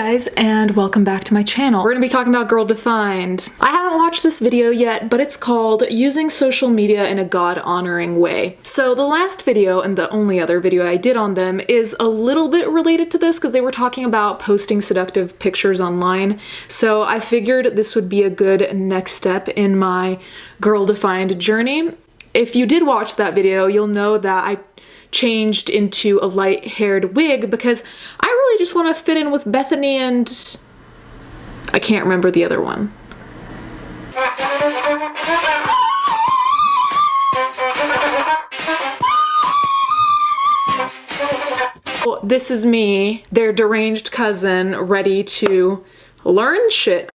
guys, and welcome back to my channel. We're gonna be talking about Girl Defined. I haven't watched this video yet, but it's called Using Social Media in a God-Honoring Way. So the last video, and the only other video I did on them, is a little bit related to this because they were talking about posting seductive pictures online. So I figured this would be a good next step in my Girl Defined journey. If you did watch that video, you'll know that I changed into a light-haired wig because I really just want to fit in with Bethany and I can't remember the other one. This is me, their deranged cousin, ready to learn shit.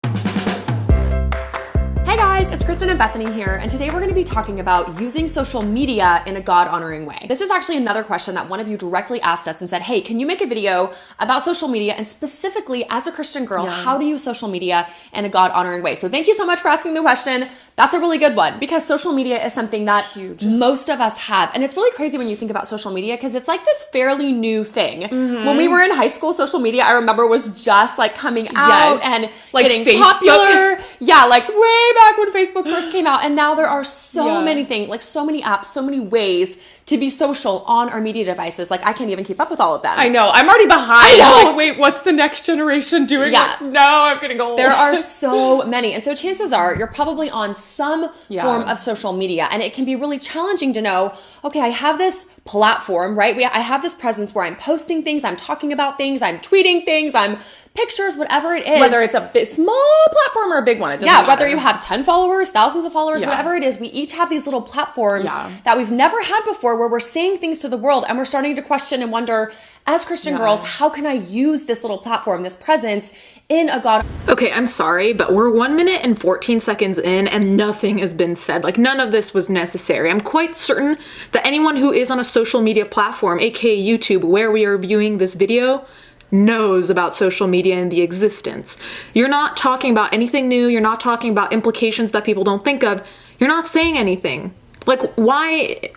Hey guys, it's Kristen and Bethany here, and today we're going to be talking about using social media in a God-honoring way. This is actually another question that one of you directly asked us and said, hey, can you make a video about social media, and specifically as a Christian girl, how to use social media in a God-honoring way? So thank you so much for asking the question. That's a really good one because social media is something that most of us have, and it's really crazy when you think about social media because it's like this fairly new thing. When we were in high school, social media, I remember, was just like coming out and like getting Facebook. Popular. Yeah, like way back when Facebook first came out, and now there are so many things, like so many apps, so many ways to be social on our media devices. Like I can't even keep up with all of them. I know. I'm already behind. I'm like, wait, what's the next generation doing? Yeah. Like, no, I'm gonna go. There are so many. And so chances are you're probably on some form of social media, and it can be really challenging to know, okay, I have this platform, right? I have this presence where I'm posting things, I'm talking about things, I'm tweeting things, I'm pictures, whatever it is. Whether it's a small platform or a big one, it doesn't matter. Whether you have 10 followers, thousands of followers, whatever it is, we each have these little platforms that we've never had before where we're saying things to the world and we're starting to question and wonder, as Christian girls, how can I use this little platform, this presence in a God? Okay, I'm sorry, but we're 1 minute and 14 seconds in and nothing has been said. Like none of this was necessary. I'm quite certain that anyone who is on a social media platform, aka YouTube, where we are viewing this video, knows about social media and the existence. You're not talking about anything new. You're not talking about implications that people don't think of. You're not saying anything. Like, why?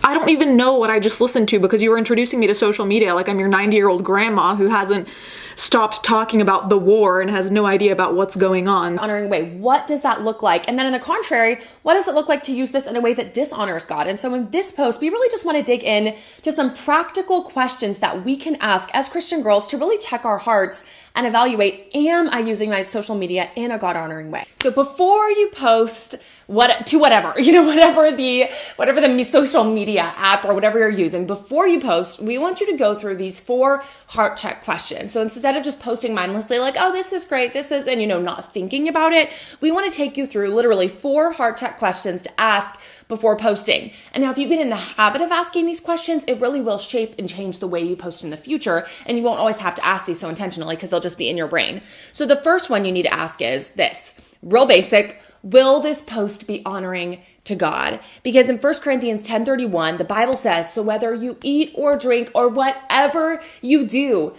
I don't even know what I just listened to because you were introducing me to social media like I'm your 90-year-old grandma who hasn't stopped talking about the war and has no idea about what's going on. Honoring way. What does that look like? And then in the contrary, what does it look like to use this in a way that dishonors God? And so in this post, we really just want to dig in to some practical questions that we can ask as Christian girls to really check our hearts and evaluate, am I using my social media in a God-honoring way? So before you post whatever the social media app or whatever you're using, before you post, we want you to go through these 4 heart check questions. So instead of just posting mindlessly like, oh, this is great, this is, and not thinking about it, we want to take you through literally 4 heart check questions to ask before posting. And now if you get in the habit of asking these questions, it really will shape and change the way you post in the future, and you won't always have to ask these so intentionally because they'll just be in your brain. So the first one you need to ask is this, real basic: will this post be honoring to God? Because in 1 Corinthians 10:31, the Bible says, so whether you eat or drink or whatever you do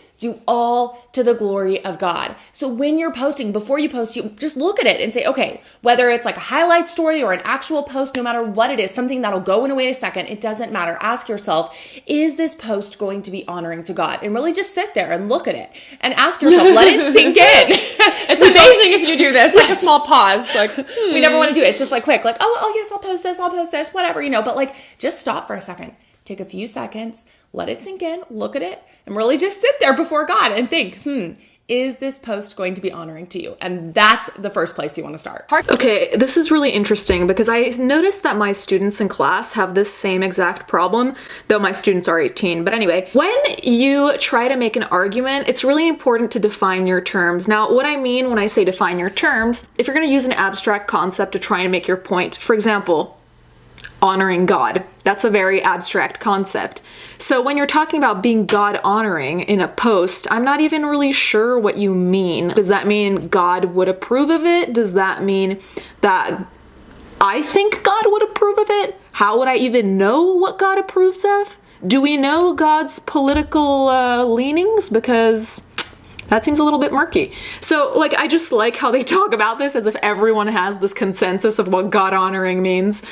all to the glory of God. So when you're posting, before you post, you just look at it and say, okay, whether it's like a highlight story or an actual post, no matter what it is, something that'll go in a second, it doesn't matter. Ask yourself, is this post going to be honoring to God? And really just sit there and look at it and ask yourself, let it sink in. It's amazing if you do this, like a small pause. Like we never want to do it. It's just like quick, like, oh yes, I'll post this, whatever, but like just stop for a second. Take a few seconds, let it sink in, look at it, and really just sit there before God and think, is this post going to be honoring to you? And that's the first place you want to start. Okay, this is really interesting because I noticed that my students in class have this same exact problem, though my students are 18. But anyway, when you try to make an argument, it's really important to define your terms. Now, what I mean when I say define your terms, if you're going to use an abstract concept to try and make your point, for example, honoring God. That's a very abstract concept. So when you're talking about being God honoring in a post, I'm not even really sure what you mean. Does that mean God would approve of it? Does that mean that I think God would approve of it? How would I even know what God approves of? Do we know God's political leanings? Because that seems a little bit murky. So like, I just like how they talk about this as if everyone has this consensus of what God honoring means.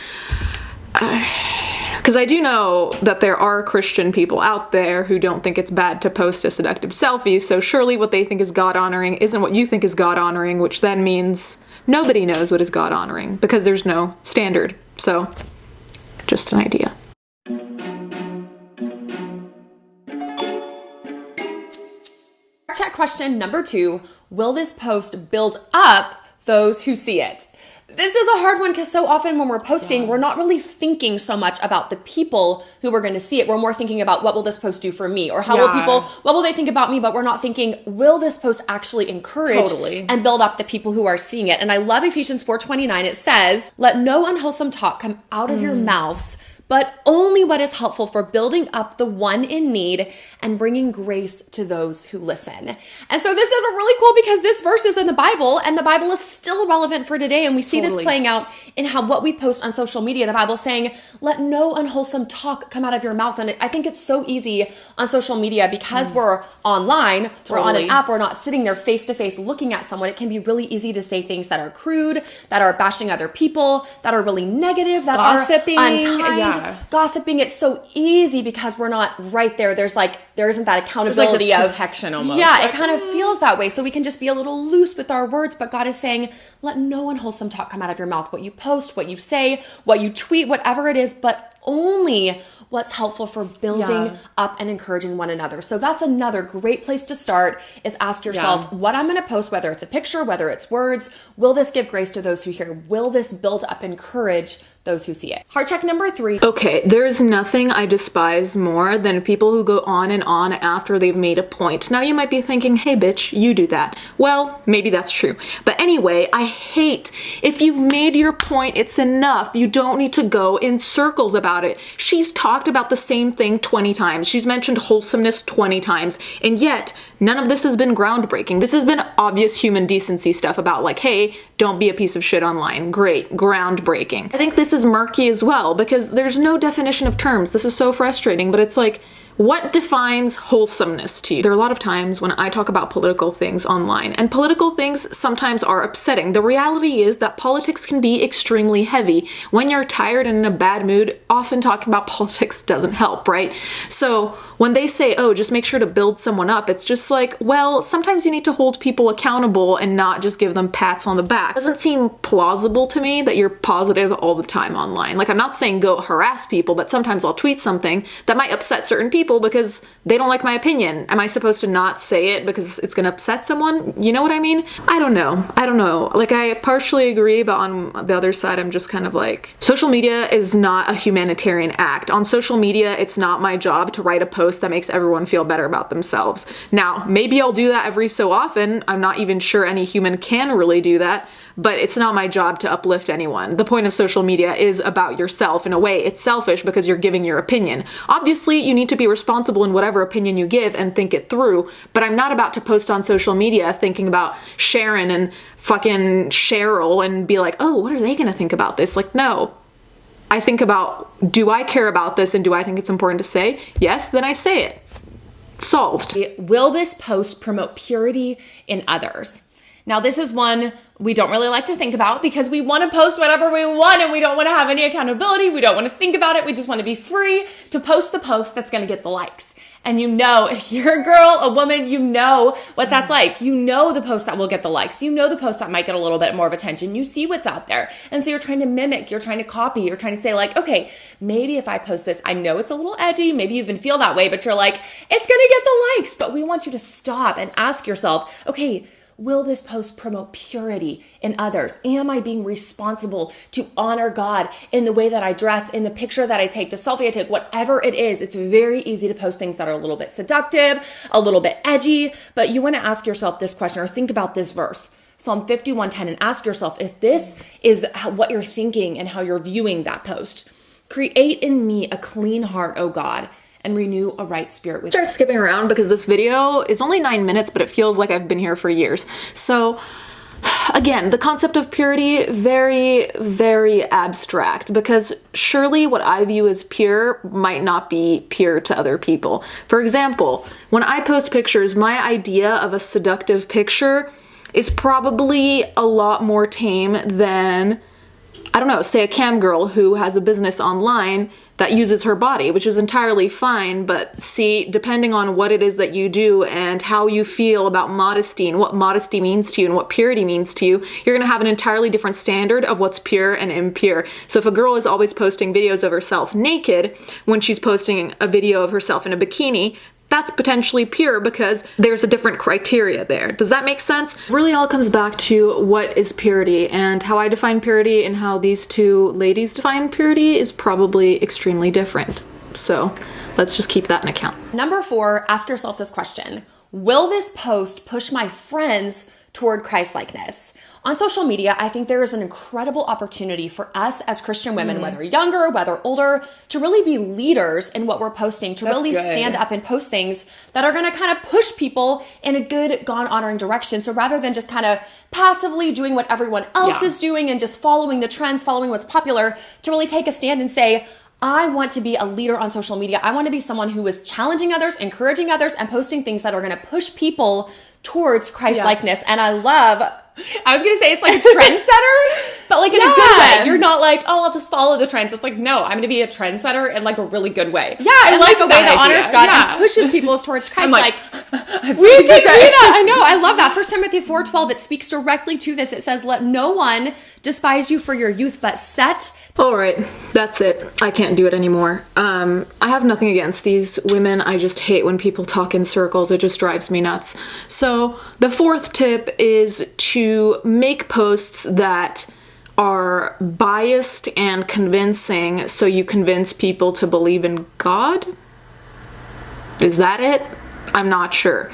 Because I do know that there are Christian people out there who don't think it's bad to post a seductive selfie, so surely what they think is God-honoring isn't what you think is God-honoring, which then means nobody knows what is God-honoring, because there's no standard. So, just an idea. Check question number 2, will this post build up those who see it? This is a hard one because so often when we're posting, we're not really thinking so much about the people who are going to see it. We're more thinking about what will this post do for me, or how will people, what will they think about me? But we're not thinking, will this post actually encourage and build up the people who are seeing it? And I love Ephesians 4:29. It says, let no unwholesome talk come out of your mouths, but only what is helpful for building up the one in need and bringing grace to those who listen. And so this is really cool because this verse is in the Bible, and the Bible is still relevant for today. And we see this playing out in how what we post on social media. The Bible saying, let no unwholesome talk come out of your mouth. And I think it's so easy on social media because we're online, we're on an app, we're not sitting there face to face looking at someone. It can be really easy to say things that are crude, that are bashing other people, that are really negative, that gossiping, are unkind. Gossiping, it's so easy because we're not right there. There isn't that accountability of protection almost. Yeah, it kind of feels that way. So we can just be a little loose with our words, but God is saying, let no unwholesome talk come out of your mouth. What you post, what you say, what you tweet, whatever it is, but only what's helpful for building up and encouraging one another. So that's another great place to start, is ask yourself, what I'm going to post, whether it's a picture, whether it's words, will this give grace to those who hear? Will this build up, encourage those who see it? Heart check number 3. Okay, there's nothing I despise more than people who go on and on after they've made a point. Now you might be thinking, hey bitch, you do that. Well, maybe that's true. But anyway, I hate, if you've made your point, it's enough. You don't need to go in circles about it. She's talked about the same thing 20 times. She's mentioned wholesomeness 20 times. And yet, none of this has been groundbreaking. This has been obvious human decency stuff about like, hey, don't be a piece of shit online. Great, groundbreaking. I think this is murky as well because there's no definition of terms. This is so frustrating, but it's like, what defines wholesomeness to you? There are a lot of times when I talk about political things online, and political things sometimes are upsetting. The reality is that politics can be extremely heavy. When you're tired and in a bad mood, often talking about politics doesn't help, right? So when they say, oh, just make sure to build someone up, it's just like, well, sometimes you need to hold people accountable and not just give them pats on the back. It doesn't seem plausible to me that you're positive all the time online. Like, I'm not saying go harass people, but sometimes I'll tweet something that might upset certain people because they don't like my opinion. Am I supposed to not say it because it's gonna upset someone? You know what I mean? I don't know. Like, I partially agree, but on the other side, I'm just kind of like, social media is not a humanitarian act. On social media, it's not my job to write a post that makes everyone feel better about themselves. Now, maybe I'll do that every so often. I'm not even sure any human can really do that, but it's not my job to uplift anyone. The point of social media is about yourself. In a way, it's selfish because you're giving your opinion. Obviously, you need to be responsible in whatever opinion you give and think it through, but I'm not about to post on social media thinking about Sharon and fucking Cheryl and be like, oh, what are they gonna think about this? Like, no. I think about, do I care about this and do I think it's important to say? Yes, then I say it. Solved. Will this post promote purity in others? Now, this is one we don't really like to think about because we want to post whatever we want and we don't want to have any accountability. We don't want to think about it. We just want to be free to post the post that's going to get the likes. And you know, if you're a girl, a woman, you know what that's like. You know the post that will get the likes. You know the post that might get a little bit more of attention. You see what's out there. And so you're trying to mimic, you're trying to copy, you're trying to say like, okay, maybe if I post this, I know it's a little edgy. Maybe you even feel that way, but you're like, it's going to get the likes. But we want you to stop and ask yourself, okay, will this post promote purity in others? Am I being responsible to honor God in the way that I dress, in the picture that I take, the selfie I take, whatever it is? It's very easy to post things that are a little bit seductive, a little bit edgy, but you want to ask yourself this question or think about this verse, Psalm 51:10, and ask yourself if this is what you're thinking and how you're viewing that post. Create in me a clean heart, O God, and renew a right spirit within. Start skipping around because this video is only 9 minutes, but it feels like I've been here for years. So again, the concept of purity, very, very abstract because surely what I view as pure might not be pure to other people. For example, when I post pictures, my idea of a seductive picture is probably a lot more tame than, I don't know, say a cam girl who has a business online that uses her body, which is entirely fine. But see, depending on what it is that you do and how you feel about modesty and what modesty means to you and what purity means to you, you're going to have an entirely different standard of what's pure and impure. So if a girl is always posting videos of herself naked when she's posting a video of herself in a bikini, that's potentially pure because there's a different criteria there. Does that make sense? Really all comes back to what is purity, and how I define purity and how these two ladies define purity is probably extremely different. So let's just keep that in account. Number 4, ask yourself this question. Will this post push my friends toward Christlikeness? On social media, I think there is an incredible opportunity for us as Christian women, whether younger, whether older, to really be leaders in what we're posting, to really stand up and post things that are going to kind of push people in a good, God-honoring direction. So rather than just kind of passively doing what everyone else is doing and just following the trends, following what's popular, to really take a stand and say, I want to be a leader on social media. I want to be someone who is challenging others, encouraging others, and posting things that are going to push people towards Christ-likeness. And I was going to say it's like a trendsetter, but like in a good way. You're not like, oh, I'll just follow the trends. It's like, no, I'm going to be a trendsetter in like a really good way. Yeah, I like a way that honors God and pushes people towards Christ. We can do that. I know. I love that. 1 Timothy 4:12, it speaks directly to this. It says, let no one despise you for your youth, but set. All right, that's it. I can't do it anymore. I have nothing against these women. I just hate when people talk in circles. It just drives me nuts. So the 4th tip is to make posts that are biased and convincing, so you convince people to believe in God. Is that it? I'm not sure.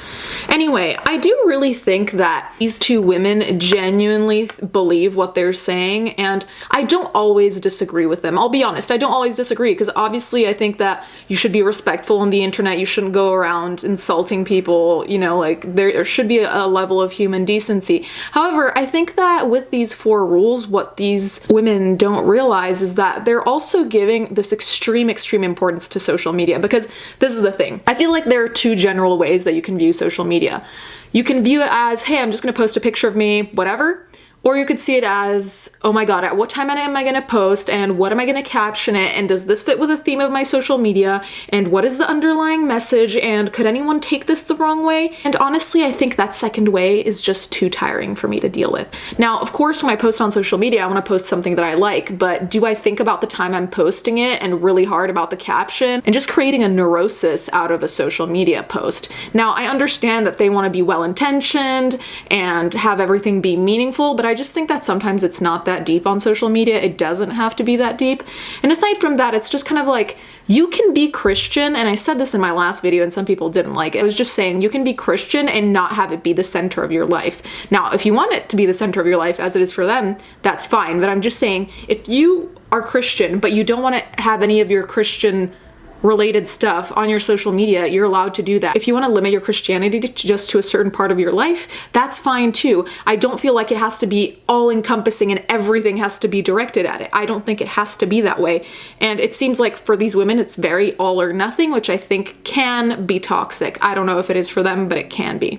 Anyway, I do really think that these two women genuinely believe what they're saying, and I don't always disagree with them. I'll be honest, I don't always disagree, because obviously I think that you should be respectful on the internet. You shouldn't go around insulting people, you know, like there should be a level of human decency. However, I think that with these 4 rules, what these women don't realize is that they're also giving this extreme importance to social media, because this is the thing. I feel like there are 2 general ways that you can view social media. You can view it as, hey, I'm just going to post a picture of me, whatever. Or you could see it as, oh my God, at what time am I going to post, and what am I going to caption it, and does this fit with the theme of my social media, and what is the underlying message, and could anyone take this the wrong way? And honestly, I think that second way is just too tiring for me to deal with. Now, of course, when I post on social media, I want to post something that I like, but do I think about the time I'm posting it and really hard about the caption and just creating a neurosis out of a social media post? Now, I understand that they want to be well-intentioned and have everything be meaningful, but I just think that sometimes it's not that deep on social media. It doesn't have to be that deep. And aside from that, it's just kind of like, you can be Christian, and I said this in my last video and some people didn't like it. I was just saying you can be Christian and not have it be the center of your life. Now, if you want it to be the center of your life as it is for them, that's fine. But I'm just saying, if you are Christian, but you don't want to have any of your Christian related stuff on your social media, you're allowed to do that. If you want to limit your Christianity just to a certain part of your life, that's fine too. I don't feel like it has to be all encompassing and everything has to be directed at it. I don't think it has to be that way. And it seems like for these women, it's very all or nothing, which I think can be toxic. I don't know if it is for them, but it can be.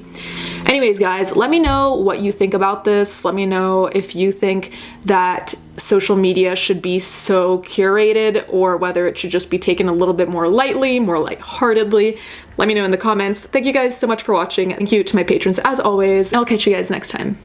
Anyways, guys, let me know what you think about this. Let me know if you think that social media should be so curated or whether it should just be taken a little bit more lightly, more lightheartedly. Let me know in the comments. Thank you guys so much for watching. Thank you to my patrons as always. I'll catch you guys next time.